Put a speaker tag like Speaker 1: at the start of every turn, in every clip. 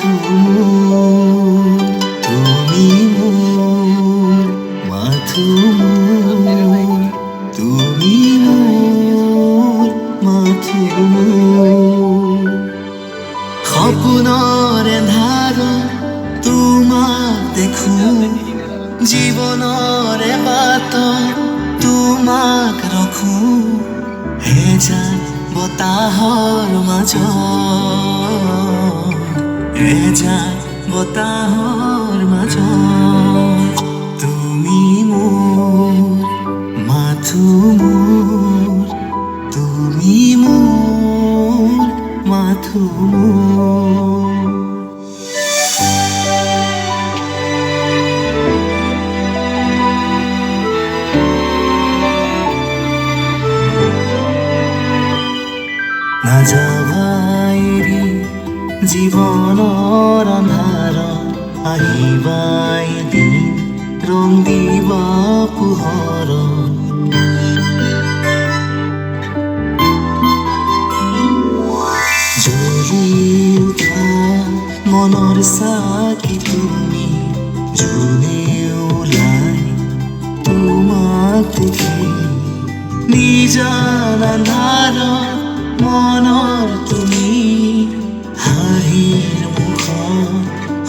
Speaker 1: মাথো মোর, তুমি মোর মাথো মোর, তুমি মোর মাথো মোর। সপোনৰ এন্ধাৰত তোমাক দেখো, জীৱনৰে বাটত তোমাক ৰখো। এজাক বতাহৰ মাজত, এজাক বতাহৰ মাজত তুমি মোৰ মাথো মোৰ, তুমি মোৰ মাথো মোৰ। নাযাবা এৰি জীৱনৰ আন্ধাৰ, আহিবা এদিন ৰং দিবা পোহৰ। জ্বলি উঠা মনৰ চাকি তুমি, জোনে ওলাই তোমাক দেখি। নিজান আন্ধাৰত মনৰ তুমি, হাঁহিৰ মুখত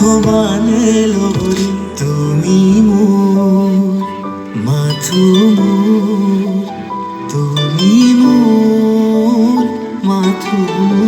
Speaker 1: সমানে লগৰী। তুমি মোৰ মাথো মোৰ, তুমি মোৰ মাথো মোৰ।